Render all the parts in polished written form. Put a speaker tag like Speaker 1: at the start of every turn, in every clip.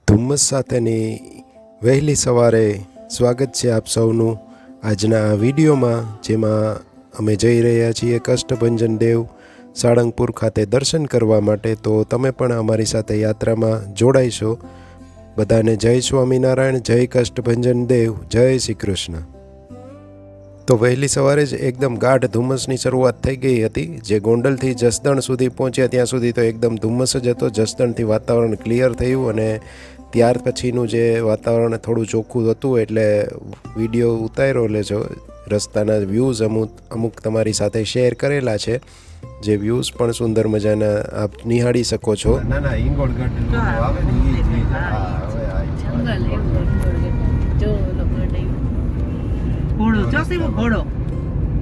Speaker 1: ધુમ્મસ સાથેની વહેલી સવારે સ્વાગત છે આપ સૌનું આજના આ વિડીયોમાં, જેમાં અમે જઈ રહ્યા છીએ કષ્ટભંજન દેવ સાળંગપુર ખાતે દર્શન કરવા માટે. તો તમે પણ અમારી સાથે યાત્રામાં જોડાઈશો. બધાને જય સ્વામિનારાયણ, જય કષ્ટભંજન દેવ, જય શ્રી કૃષ્ણ. તો વહેલી સવારે જ એકદમ ગાઢ ધુમ્મસની શરૂઆત થઈ ગઈ હતી. જે ગોંડલથી જસદણ સુધી પહોંચ્યા ત્યાં સુધી તો એકદમ ધુમ્મસ જ હતો. જસદણથી વાતાવરણ ક્લિયર થયું અને ત્યાર પછીનું જે વાતાવરણ થોડું ચોખ્ખું હતું, એટલે વિડીયો ઉતાર્યો લેજો. રસ્તાના વ્યૂઝ અમુક તમારી સાથે શેર કરેલા છે, જે વ્યૂઝ પણ સુંદર મજાના આપ નિહાળી શકો છો. ના ના ઈંગોળગઢ આવે ને
Speaker 2: ઘોડો ચોસીવો ઘોડો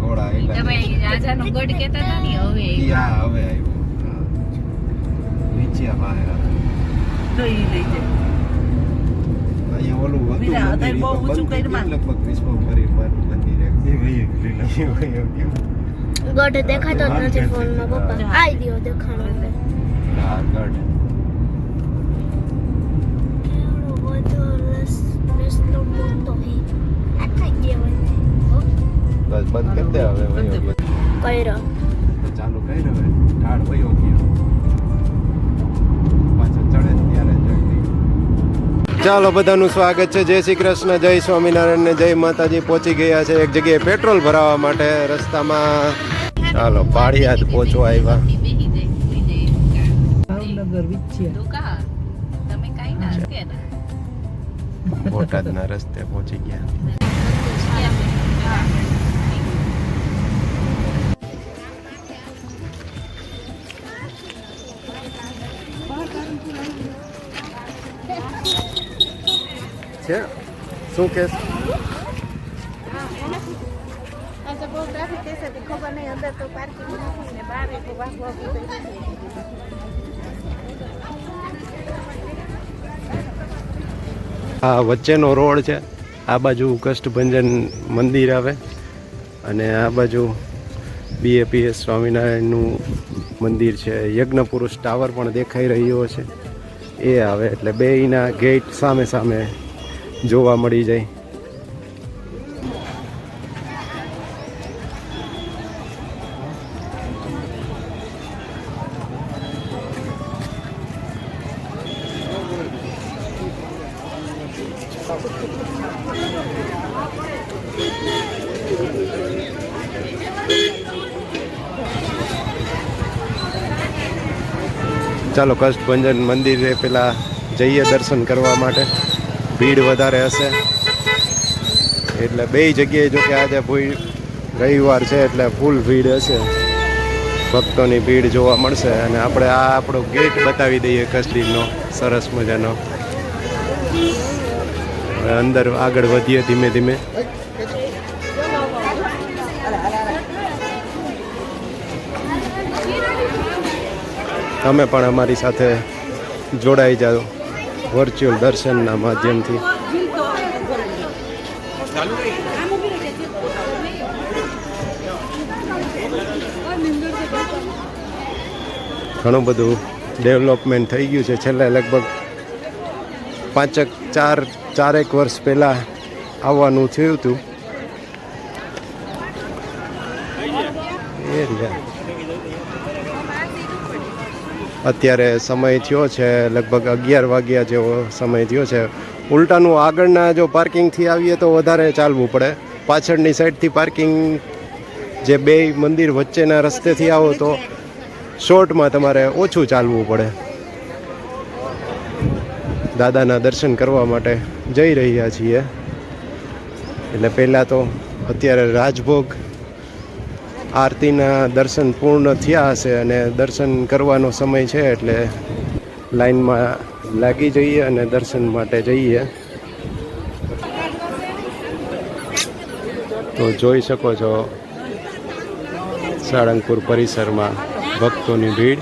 Speaker 1: ઘોડા
Speaker 3: તમે રાજાનો ગઢ કહેતા હતા ને, હવે
Speaker 1: હવે આવ્યો નીચે બહાર
Speaker 2: લઈ જાય.
Speaker 1: અહીંયા ઓલું હતું
Speaker 2: બીજા અત્યારે બહુ ઊંચું કર્યું.
Speaker 1: લગભગ વિશ્વભરી મંદિર
Speaker 4: ગઢ દેખાતો જ નથી ફોનમાં. પપ્પા આઈ દિયો દેખાણો.
Speaker 1: હા ગઢ
Speaker 4: કેવડો બધો રસ્તો મોટો હે. આ થઈ ગયો
Speaker 1: બસ બંધ કરી દે હવે.
Speaker 4: કર્યો
Speaker 1: તો ચાલુ કર્યો હવે. ઢાળ વયો ગયો, પાછો ચડે ત્યારે જઈ. ચાલો, બધાનું સ્વાગત છે. જય શ્રી કૃષ્ણ, જય સ્વામિનારાયણ ને જય માતાજી. પહોંચી ગયા છે એક જગ્યાએ પેટ્રોલ ભરાવવા માટે. રસ્તામાં ચાલો પાળિયાદ પહોંચવા આવ્યા.
Speaker 2: ભાવનગર વિચ્યા
Speaker 3: તમે કઈ ના કે
Speaker 1: બોટાદના રસ્તે પહોંચી ગયા. છે શું કે
Speaker 4: ખબર નહીં. અંદર તો પાર્કિંગ નથી ને બહાર
Speaker 1: આ વચ્ચેનો રોડ છે. આ બાજુ કષ્ટભંજન મંદિર આવે અને આ બાજુ BAPS સ્વામિનારાયણનું મંદિર છે. યજ્ઞ પુરુષ ટાવર પણ દેખાઈ રહ્યો છે, એ આવે. એટલે બેયના ગેટ સામે સામે જોવા મળી જાય. ચાલો કષ્ટભંજન મંદિરે પેલા જઈએ દર્શન કરવા માટે. ભીડ વધારે હશે એટલે બે જગ્યાએ, જો કે આજે રવિવાર છે એટલે ફૂલ ભીડ હશે. ભક્તોની ભીડ જોવા મળશે. અને આપણે આ આપણો ગેટ બતાવી દઈએ કષ્ટીનો, સરસ મજાનો. હવે અંદર આગળ વધીએ ધીમે ધીમે. તમે પણ અમારી સાથે જોડાઈ જાઓ વર્ચ્યુઅલ દર્શનના માધ્યમથી. ઘણું બધું ડેવલપમેન્ટ થઈ ગયું છે. છેલ્લે લગભગ 4 વર્ષ પહેલાં આવવાનું થયું હતું. અત્યારે સમય થયો છે લગભગ 11 વાગ્યા જેવો સમય થયો છે. ઉલટાનું આગળના જો પાર્કિંગથી આવીએ તો વધારે ચાલવું પડે. પાછળની સાઈડથી પાર્કિંગ, જે બે મંદિર વચ્ચેના રસ્તેથી આવો તો શોર્ટમાં તમારે ઓછું ચાલવું પડે. દાદાના દર્શન કરવા માટે જઈ રહ્યા છીએ. એટલે પહેલાં તો અત્યારે રાજભોગ આરતીના દર્શન પૂર્ણ થયા હશે અને દર્શન કરવાનો સમય છે, એટલે લાઈનમાં લાગી જઈએ અને દર્શન માટે જઈએ. તો જોઈ શકો છો સાળંગપુર પરિસરમાં ભક્તોની ભીડ.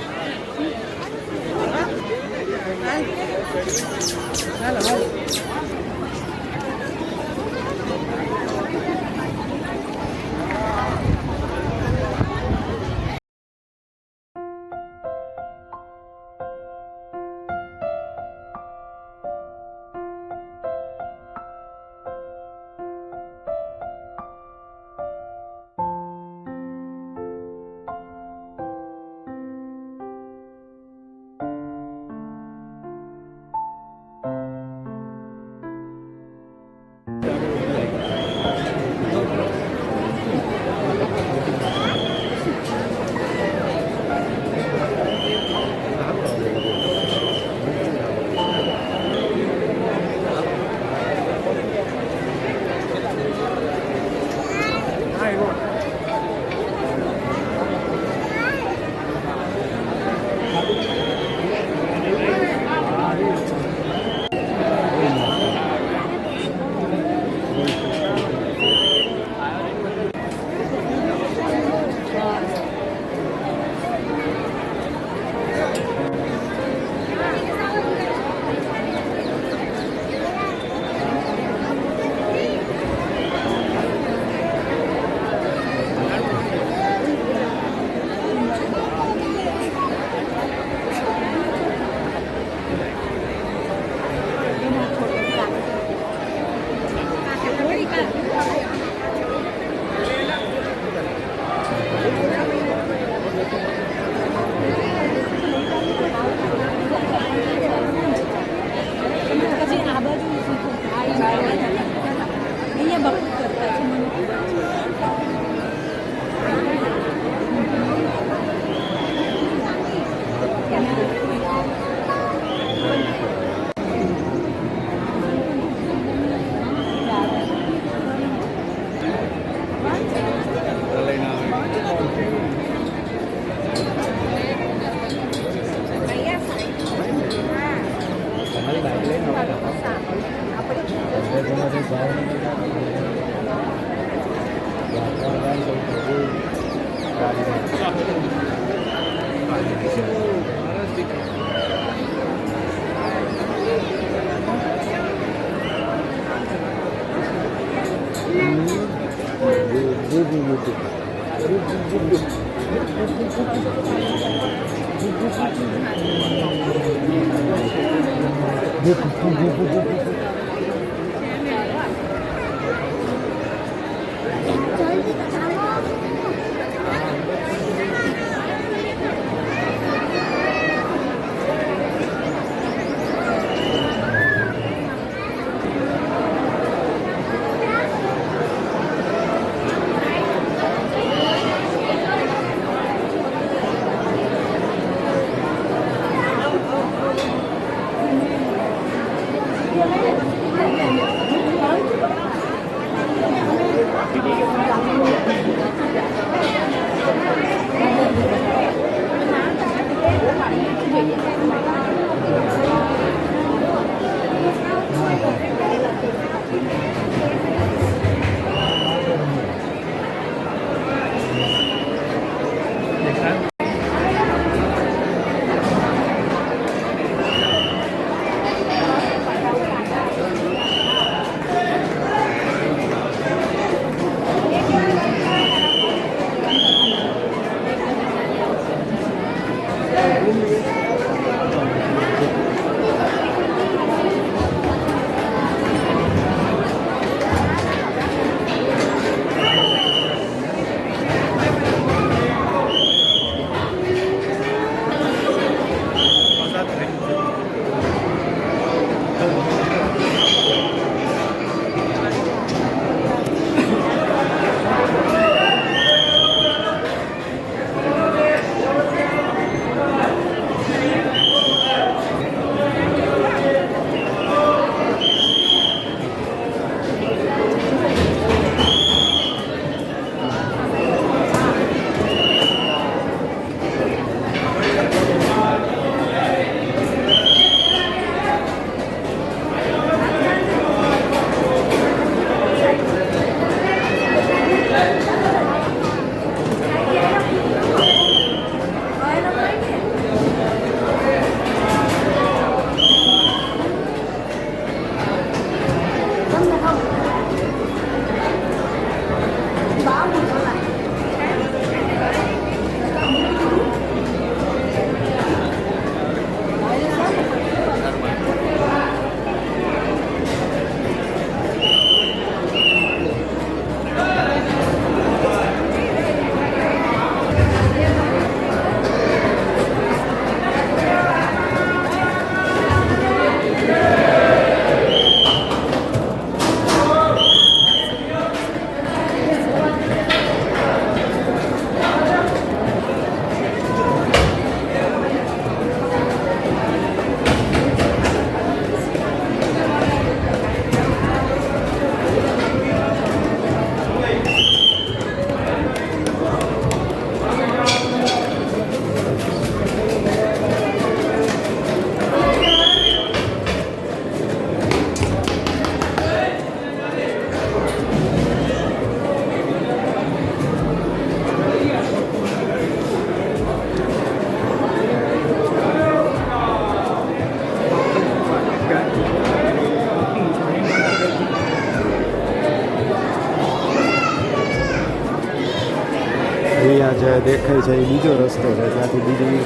Speaker 1: અહીંયા જે દેખાય છે એ બીજો રસ્તો છે, ત્યાંથી બીજી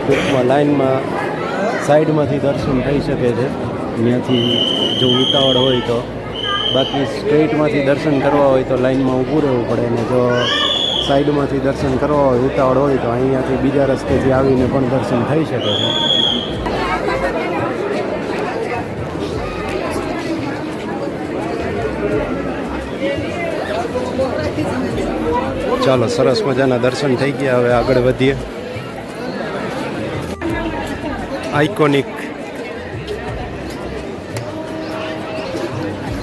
Speaker 1: ટૂંકમાં લાઈનમાં સાઈડમાંથી દર્શન થઈ શકે છે અહીંયાથી જો ઉતાવળ હોય તો. બાકી સ્ટ્રેટમાંથી દર્શન કરવા હોય તો લાઈનમાં ઊભું રહેવું પડે, ને જો સાઈડમાંથી દર્શન કરવા હોય ઉતાવળ હોય તો અહીંયાથી બીજા રસ્તેથી આવીને પણ દર્શન થઈ શકે છે. ચાલો, સરસ મજાના દર્શન થઈ ગયા. હવે આગળ વધીએ. આઇકોનિક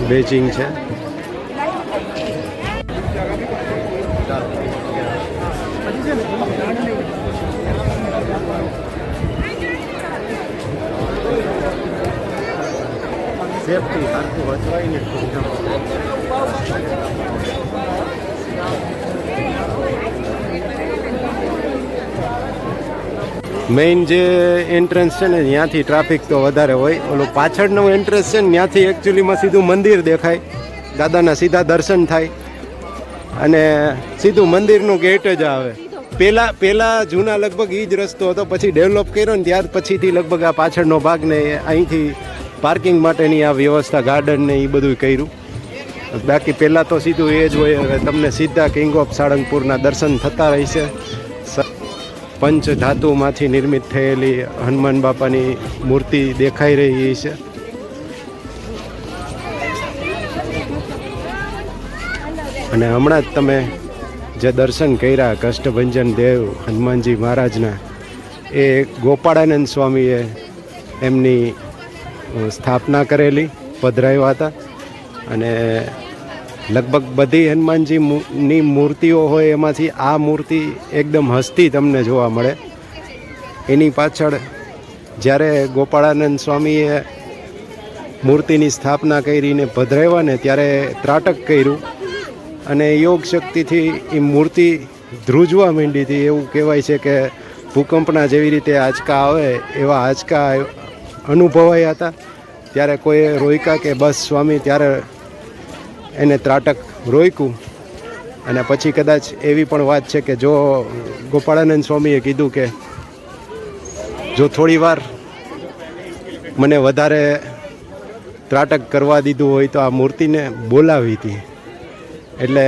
Speaker 1: બેઇજિંગ છે. સેફટી સરખું વચવાય ને મેઇન જે એન્ટ્રન્સ છે ને ત્યાંથી ટ્રાફિક તો વધારે હોય. ઓલું પાછળનું એન્ટ્રન્સ છે ને ત્યાંથી એકચ્યુઅલીમાં સીધું મંદિર દેખાય, દાદાના સીધા દર્શન થાય અને સીધું મંદિરનું ગેટ જ આવે. પહેલાં જૂના લગભગ એ જ રસ્તો હતો, પછી ડેવલપ કર્યો ને ત્યાર પછીથી લગભગ આ પાછળનો ભાગ ને અહીંથી પાર્કિંગ માટેની આ વ્યવસ્થા, ગાર્ડન ને એ બધું કર્યું. બાકી પહેલાં તો સીધું એ જ હોય. હવે તમને સીધા કિંગ ઓફ સાળંગપુરના દર્શન થતા રહેશે. પંચ ધાતુમાંથી નિર્મિત થયેલી હનુમાન બાપાની મૂર્તિ દેખાઈ રહી છે. અને હમણાં જ તમે જે દર્શન કર્યા કષ્ટભંજન દેવ હનુમાનજી મહારાજના, એ ગોપાળાનંદ સ્વામીએ એમની સ્થાપના કરેલી, પધરાવ્યા હતા. અને લગભગ બધી હનુમાનજીની મૂર્તિઓ હોય એમાંથી આ મૂર્તિ એકદમ હસતી તમને જોવા મળે. એની પાછળ જ્યારે ગોપાળાનંદ સ્વામીએ મૂર્તિની સ્થાપના કરીને પધરાવ્યા ને ત્યારે ત્રાટક કર્યું અને યોગ શક્તિથી એ મૂર્તિ ધ્રુજવા માંડી હતી. એવું કહેવાય છે કે ભૂકંપના જેવી રીતે આંચકા આવે એવા આંચકા અનુભવાયા હતા. ત્યારે કોઈએ રોક્યા કે બસ સ્વામી, ત્યારે એને ત્રાટક રોક્યું. અને પછી કદાચ એવી પણ વાત છે કે જો ગોપાળાનંદ સ્વામીએ કીધું કે જો થોડી વાર મને વધારે ત્રાટક કરવા દીધું હોય તો આ મૂર્તિને બોલાવી હતી. એટલે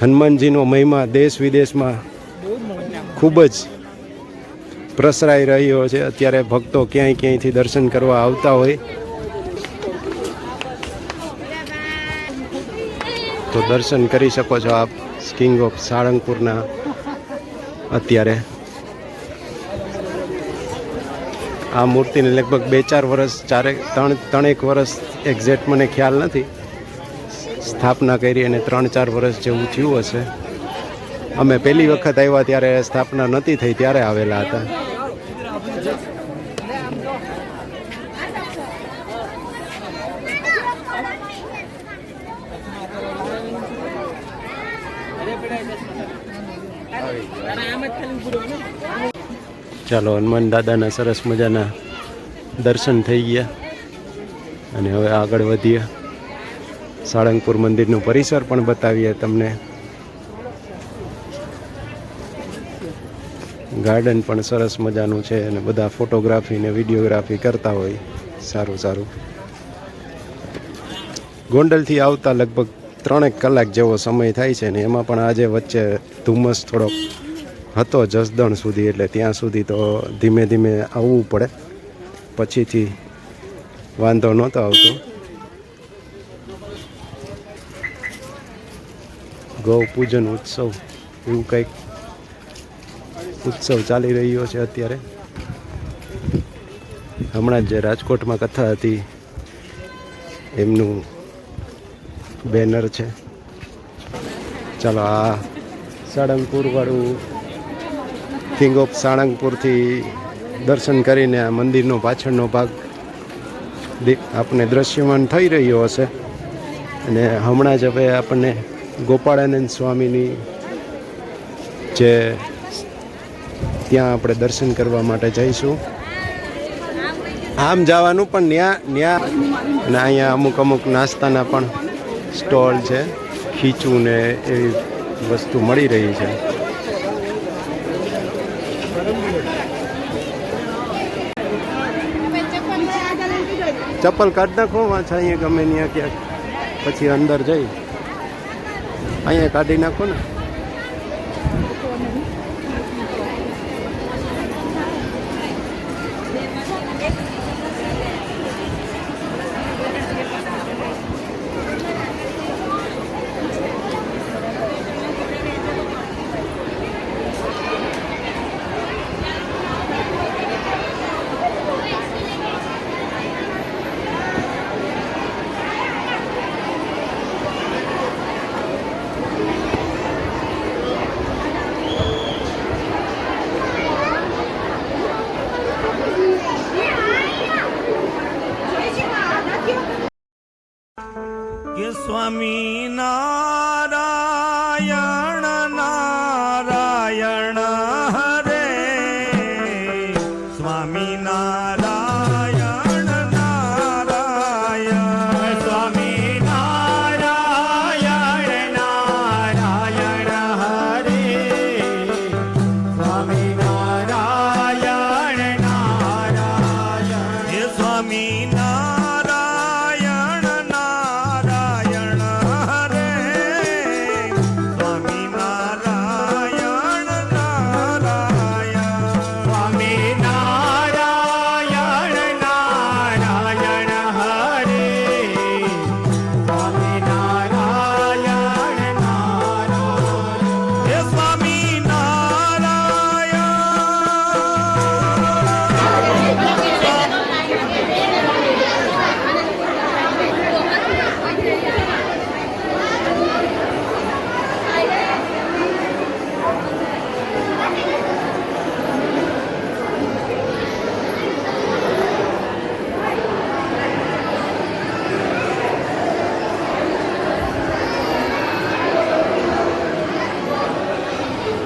Speaker 1: હનુમાનજીનો મહિમા દેશ વિદેશમાં ખૂબ જ પ્રસરાઈ રહ્યો છે. અત્યારે ભક્તો ક્યાંય ક્યાંયથી દર્શન કરવા આવતા હોય તો દર્શન કરી શકો છો આપ કિંગ ઓફ સાળંગપુરના. અત્યારે આ મૂર્તિને લગભગ 2-4 વર્ષ, 3-1 વર્ષ એક્ઝેક્ટ મને ખ્યાલ નથી, સ્થાપના કરી અને 3-4 વર્ષ જેવું થયું હશે. અમે પહેલી વખત આવ્યા ત્યારે સ્થાપના નહોતી થઈ, ત્યારે આવેલા હતા. ચાલો, હનુમાન દાદાના સરસ મજાના દર્શન થઈ ગયા અને હવે આગળ વધીએ. સાળંગપુર મંદિરનું પરિસર પણ બતાવીએ તમને. ગાર્ડન પણ સરસ મજાનું છે અને બધા ફોટોગ્રાફી ને વિડીયોગ્રાફી કરતા હોય. સારું સારું. ગોંડલથી આવતા લગભગ 3 કલાક જેવો સમય થાય છે ને એમાં પણ આજે વચ્ચે ધુમ્મસ થોડોક હતો જસદણ સુધી, એટલે ત્યાં સુધી તો ધીમે ધીમે આવવું પડે, પછીથી વાંધો નહોતો આવતો. ગૌ પૂજન ઉત્સવ એવું કંઈક ઉત્સવ ચાલી રહ્યો છે અત્યારે. હમણાં જ જે રાજકોટમાં કથા હતી એમનું બેનર છે. ચાલો, આ સાળંગપુર વાળું કિંગ ઓફ સાળંગપુરથી દર્શન કરીને આ મંદિરનો પાછળનો ભાગ આપણને દ્રશ્યમાન થઈ રહ્યો હશે. અને હમણાં જ હવે આપણને ગોપાળાનંદ સ્વામીની જે ત્યાં આપણે દર્શન કરવા માટે જઈશું. આમ જવાનું પણ ન્યા અને અહીંયા અમુક નાસ્તાના પણ સ્ટોલ છે, ખીચું ને એવી વસ્તુ મળી રહી છે. ચપ્પલ કાઢ નાખો વાંચા અહીંયા ગમે ત્યાં ક્યાંક, પછી અંદર જઈ અહીંયા કાઢી નાખો ને.
Speaker 5: સ્વામી નારાયણ નારાયણ હરે સ્વામી નારાયણ નારાયણ સ્વામી નારાયણ નારાયણ હરે સ્વામી નારાયણ નારાયણ હે સ્વામી નારાયણ નારાયણ હરે સ્વામી નારાયણ નારાયણ સ્વામી નારાયણ નારાયણ હરે સ્વામી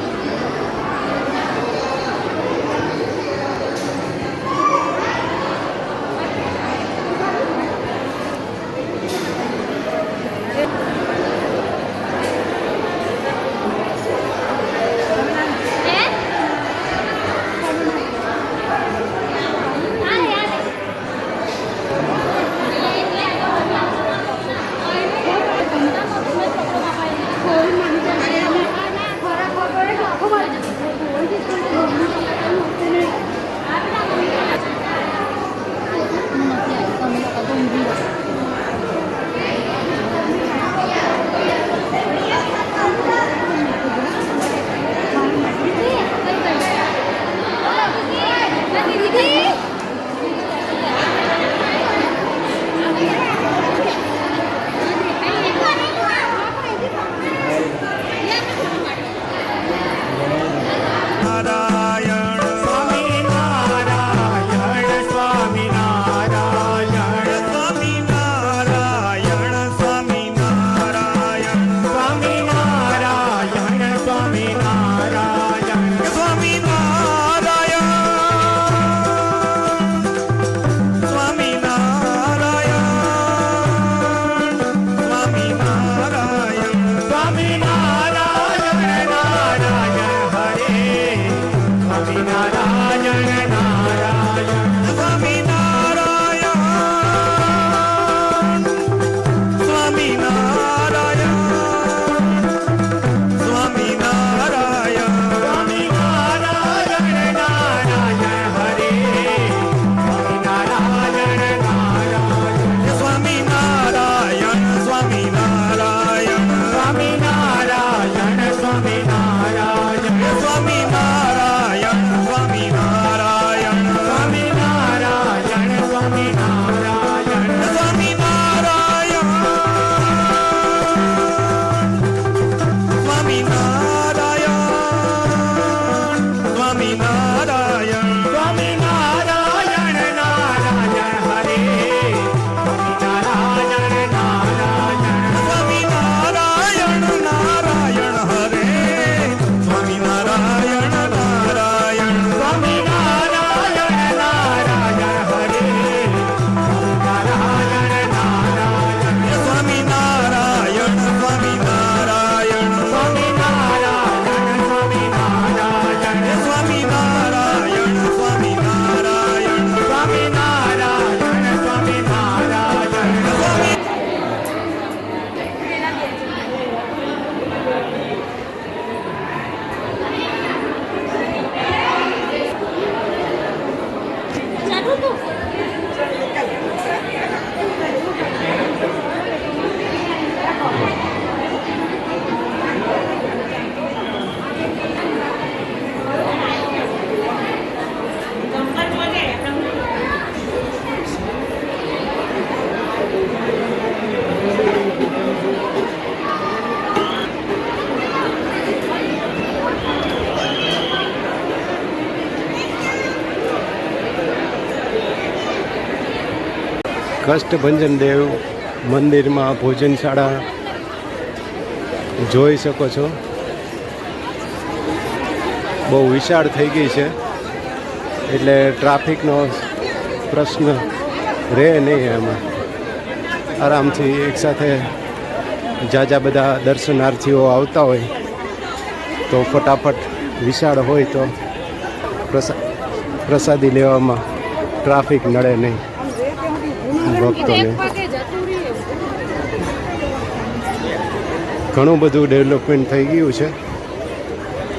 Speaker 5: નારાયણ નારાયણ હે સ્વામી
Speaker 1: કષ્ટભંજન દેવ મંદિરમાં ભોજનશાળા જોઈ શકો છો. બહુ વિશાળ થઈ ગઈ છે એટલે ટ્રાફિકનો પ્રશ્ન રહે નહીં. એમાં આરામથી એકસાથે જાજા બધા દર્શનાર્થીઓ આવતા હોય તો ફટાફટ વિશાળ હોય તો પ્રસાદી લેવામાં ટ્રાફિક નડે નહીં ભક્તોને. ઘણું બધું ડેવલપમેન્ટ થઈ ગયું છે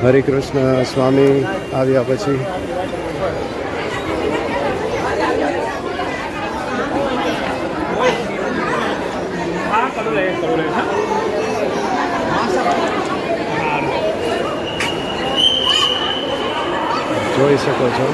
Speaker 1: હરિકૃષ્ણ સ્વામી આવ્યા પછી. જોઈ શકો છો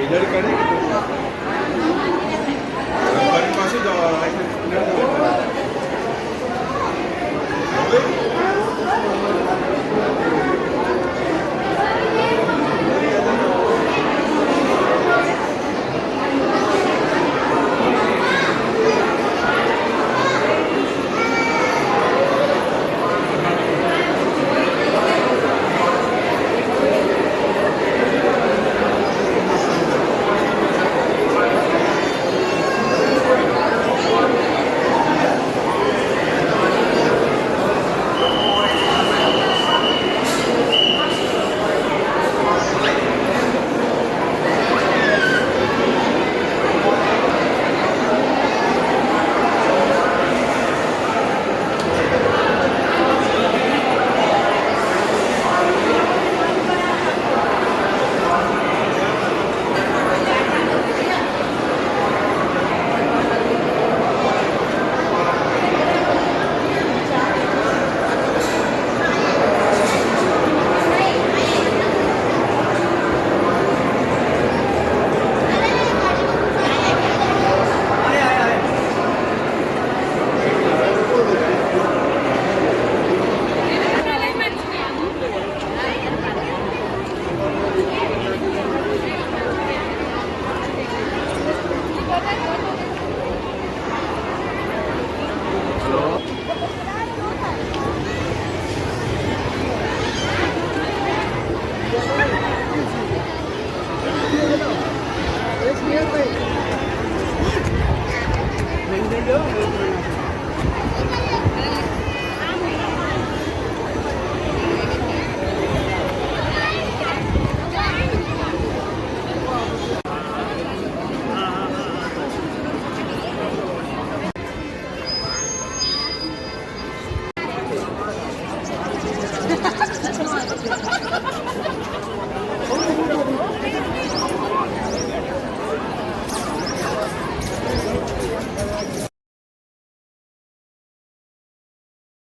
Speaker 6: इधर करें